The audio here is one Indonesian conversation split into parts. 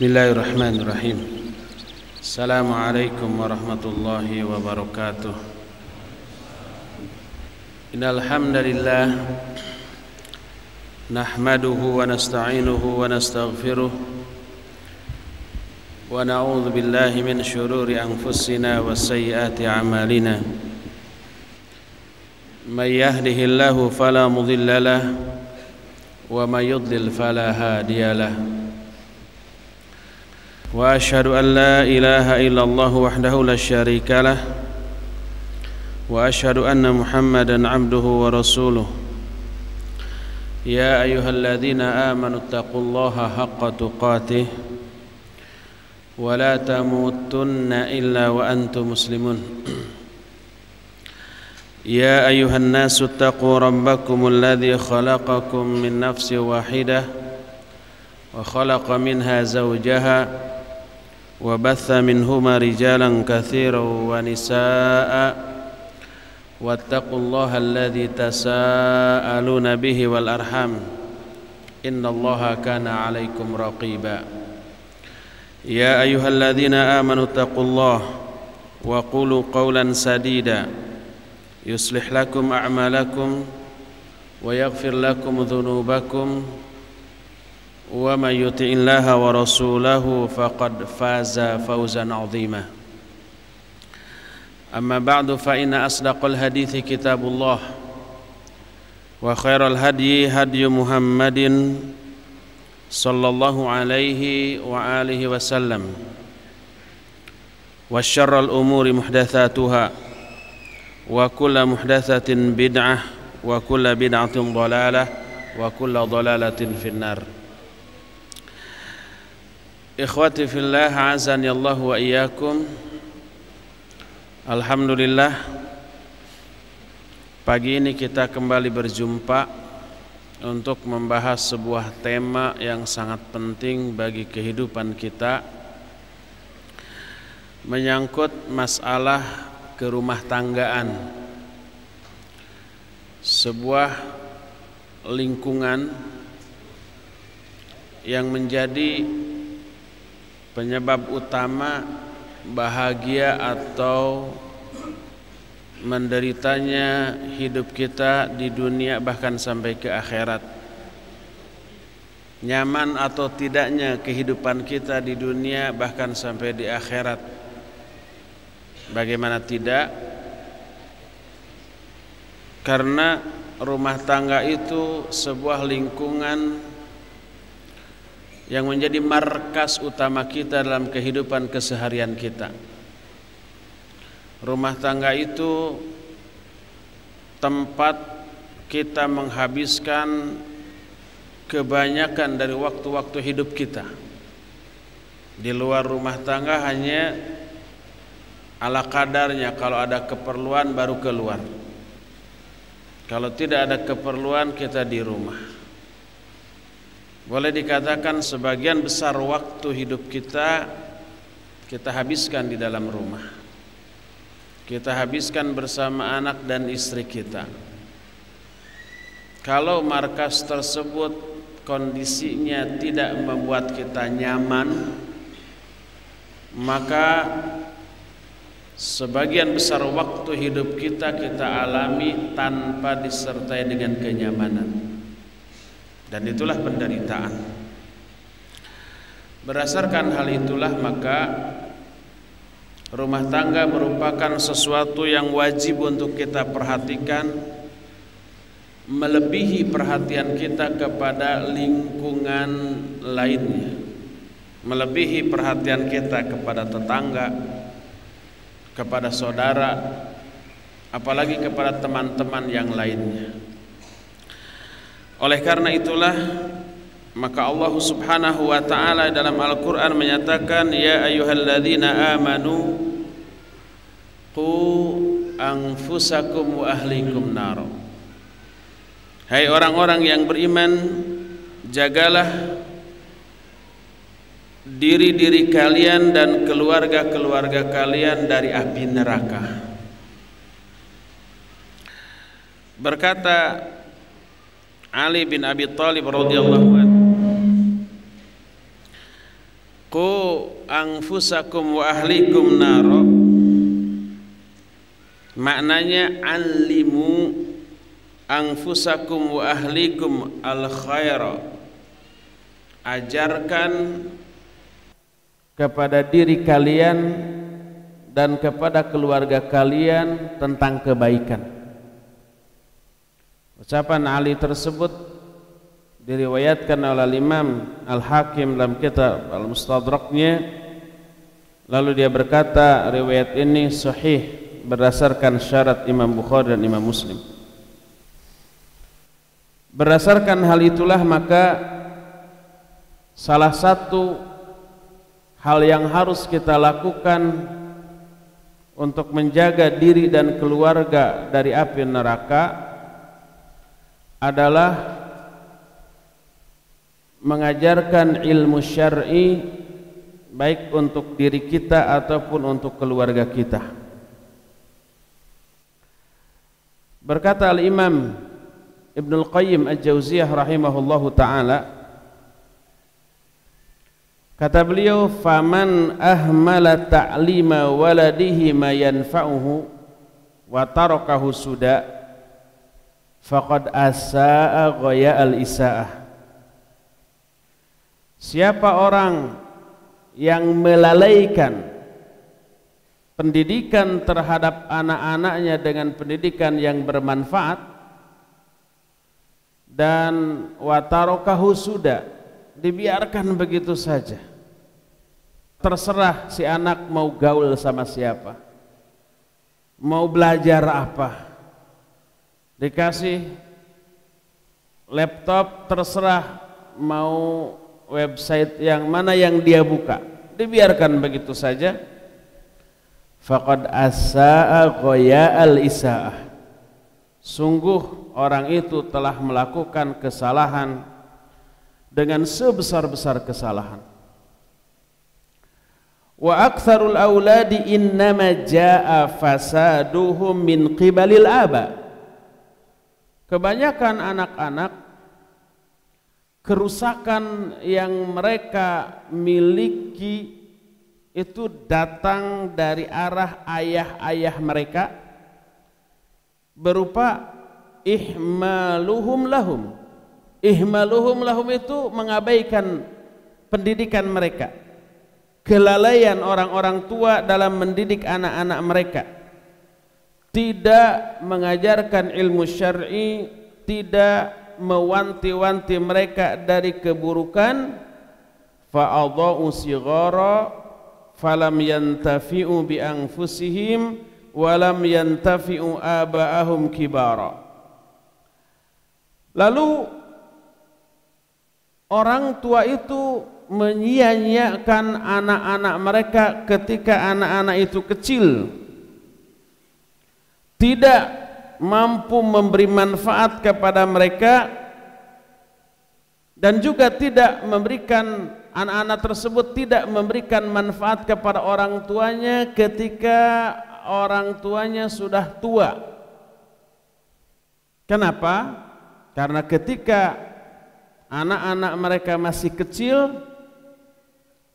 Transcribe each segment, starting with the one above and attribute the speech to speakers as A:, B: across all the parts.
A: Bismillahirrahmanirrahim. Assalamualaikum warahmatullahi wabarakatuh. Innal hamdalillah nahmaduhu wa nasta'inuhu wa nastaghfiruh wa na'udzu billahi min shururi anfusina wa sayyiati a'malina. May yahdihillahu fala mudilla lahu wa may yudlil fala hadiya lahu. Wa asyhadu an la ilaha illallah wahdahu la syarika lah wa asyhadu anna Muhammadan abduhu wa rasuluh. Ya ayyuhalladzina amanu taqullaha haqqa tuqatih wa la tamutunna illa wa antum muslimun. Ya ayyuhan nasu taqu rabbakumul ladzi khalaqakum min nafsin wahidah wa khalaqa minha zawjaha wa batha minhuma rijalan katsiran wa nisaa'a wattaqullaha alladzi tasaaluna bihi wal arham innallaha kana 'alaikum raqiba. Ya ayyuhalladzina amanu taqullaha wa qulu qawlan sadida yuslih lakum a'malakum wa yaghfir lakum dhunubakum wa may yuti'illaha wa rasulahu faqad faza fawzan 'azima. Amma ba'du fa inna asdaqal hadithi kitabullah wa khairal hadyi hadyu Muhammadin sallallahu alaihi wa alihi wasallam wa syarral umuri muhdatsatuha wa kullu muhdatsatin bid'ah wa kullu bid'atin dhalalah wa kullu dhalalatin finnar. Ikhwati fillah, azani Allah wa iyyakum. Alhamdulillah, pagi ini kita kembali berjumpa untuk membahas sebuah tema yang sangat penting bagi kehidupan kita, menyangkut masalah kerumah tanggaan, sebuah lingkungan yang menjadi penyebab utama bahagia atau menderitanya hidup kita di dunia bahkan sampai ke akhirat. Nyaman atau tidaknya kehidupan kita di dunia bahkan sampai di akhirat. Bagaimana tidak? Karena rumah tangga itu sebuah lingkungan yang menjadi markas utama kita dalam kehidupan keseharian kita. Rumah tangga itu tempat kita menghabiskan kebanyakan dari waktu-waktu hidup kita. Di luar rumah tangga hanya ala kadarnya, kalau ada keperluan baru keluar. Kalau tidak ada keperluan kita di rumah. Boleh dikatakan sebagian besar waktu hidup kita habiskan di dalam rumah. Kita habiskan bersama anak dan istri kita. Kalau markas tersebut kondisinya tidak membuat kita nyaman, maka sebagian besar waktu hidup kita alami tanpa disertai dengan kenyamanan. Dan itulah penderitaan. Berdasarkan hal itulah maka rumah tangga merupakan sesuatu yang wajib untuk kita perhatikan, melebihi perhatian kita kepada lingkungan lainnya, melebihi perhatian kita kepada tetangga, kepada saudara, apalagi kepada teman-teman yang lainnya. Oleh karena itulah maka Allah Subhanahu wa taala dalam Al-Qur'an menyatakan, ya ayyuhalladzina amanu qu anfusakum wa ahlikum nar. Hai orang-orang yang beriman, jagalah diri-diri kalian dan keluarga-keluarga kalian dari api neraka. Berkata Ali bin Abi Thalib radhiyallahu anhu, qu anfusakum wa ahlikum naro, maknanya allimu anfusakum wa ahlikum al khaira, ajarkan kepada diri kalian dan kepada keluarga kalian tentang kebaikan. Ucapan Ali tersebut diriwayatkan oleh Imam Al-Hakim dalam kitab Al-Mustadraknya, lalu dia berkata riwayat ini sahih berdasarkan syarat Imam Bukhari dan Imam Muslim. Berdasarkan hal itulah maka salah satu hal yang harus kita lakukan untuk menjaga diri dan keluarga dari api neraka adalah mengajarkan ilmu syar'i baik untuk diri kita ataupun untuk keluarga kita. Berkata Al-Imam Ibnul Qayyim Al-Jauziyah rahimahullahu ta'ala, kata beliau, faman ahmala ta'lima waladihi ma yanfa'uhu wa tarakahu suda faqad asa'a ghaya al-isa'ah. Siapa orang yang melalaikan pendidikan terhadap anak-anaknya dengan pendidikan yang bermanfaat, dan watarakahu suda, dibiarkan begitu saja, terserah si anak mau gaul sama siapa, mau belajar apa, dikasih laptop terserah mau website yang mana yang dia buka, dibiarkan begitu saja, faqad asa'a ghaya al-isa'ah, sungguh orang itu telah melakukan kesalahan dengan sebesar-besar kesalahan. Wa aktsarul auladi innama jaa fasaduhum min qibalil aba. Kebanyakan anak-anak kerusakan yang mereka miliki itu datang dari arah ayah-ayah mereka, berupa ihmaluhum lahum. Ihmaluhum lahum itu mengabaikan pendidikan mereka, kelalaian orang-orang tua dalam mendidik anak-anak mereka, tidak mengajarkan ilmu syar'i, tidak mewanti-wanti mereka dari keburukan. Fa'adha'u sighara falam yantafi'u bi anfusihim walam yantafi'u aba'ahum kibara. Lalu orang tua itu menyia-nyiakan anak-anak mereka ketika anak-anak itu kecil, tidak mampu memberi manfaat kepada mereka, dan juga tidak memberikan, anak-anak tersebut tidak memberikan manfaat kepada orang tuanya ketika orang tuanya sudah tua. Kenapa? Karena ketika anak-anak mereka masih kecil,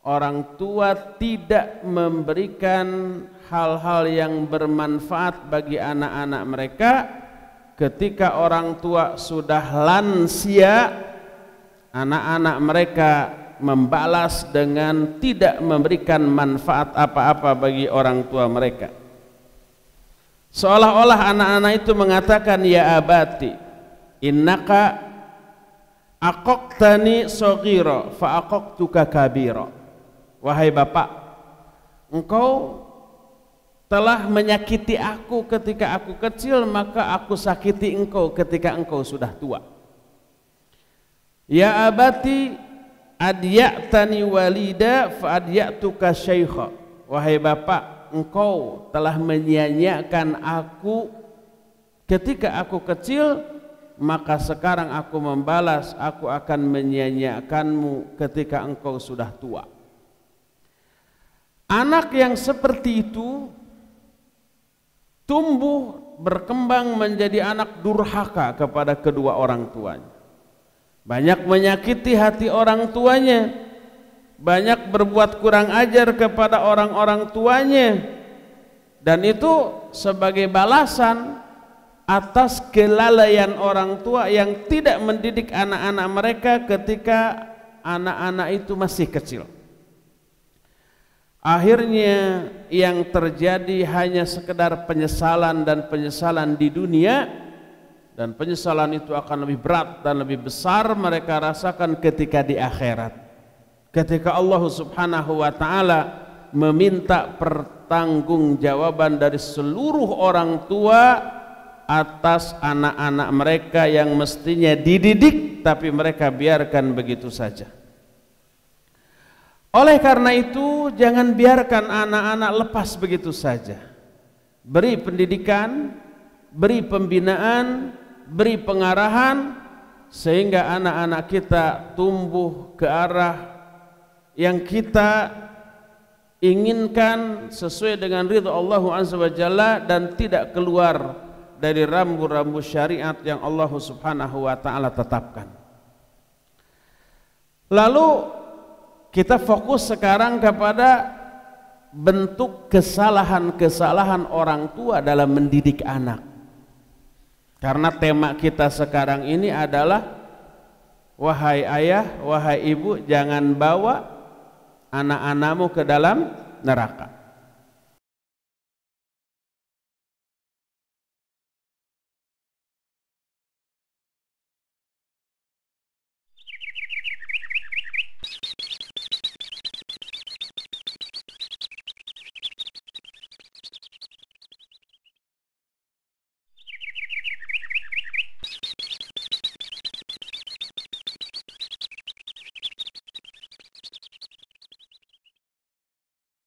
A: orang tua tidak memberikan hal-hal yang bermanfaat bagi anak-anak mereka. Ketika orang tua sudah lansia, anak-anak mereka membalas dengan tidak memberikan manfaat apa-apa bagi orang tua mereka. Seolah-olah anak-anak itu mengatakan, ya abati innaka aqaqtani shaghira fa aqaqtuka kabira. Wahai bapak, engkau telah menyakiti aku ketika aku kecil, maka aku sakiti engkau ketika engkau sudah tua. Ya abati adya'tani walida fa adya'tuka syaikha. Wahai bapak, engkau telah menyia-nyiakan aku ketika aku kecil, maka sekarang aku membalas, aku akan menyia-nyiakanmu ketika engkau sudah tua. Anak yang seperti itu tumbuh berkembang menjadi anak durhaka kepada kedua orang tuanya, banyak menyakiti hati orang tuanya, banyak berbuat kurang ajar kepada orang-orang tuanya, dan itu sebagai balasan atas kelalaian orang tua yang tidak mendidik anak-anak mereka ketika anak-anak itu masih kecil. Akhirnya yang terjadi hanya sekedar penyesalan dan penyesalan di dunia, dan penyesalan itu akan lebih berat dan lebih besar mereka rasakan ketika di akhirat, ketika Allah Subhanahu wa ta'ala meminta pertanggungjawaban dari seluruh orang tua atas anak-anak mereka yang mestinya dididik tapi mereka biarkan begitu saja. Oleh karena itu, jangan biarkan anak-anak lepas begitu saja. Beri pendidikan, beri pembinaan, beri pengarahan, sehingga anak-anak kita tumbuh ke arah yang kita inginkan sesuai dengan ridha Allah Azza wa Jalla dan tidak keluar dari rambu-rambu syariat yang Allah Subhanahu wa ta'ala tetapkan. Lalu kita fokus sekarang kepada bentuk kesalahan-kesalahan orang tua dalam mendidik anak. Karena tema kita sekarang ini adalah wahai ayah, wahai ibu, jangan bawa anak-anakmu ke dalam neraka.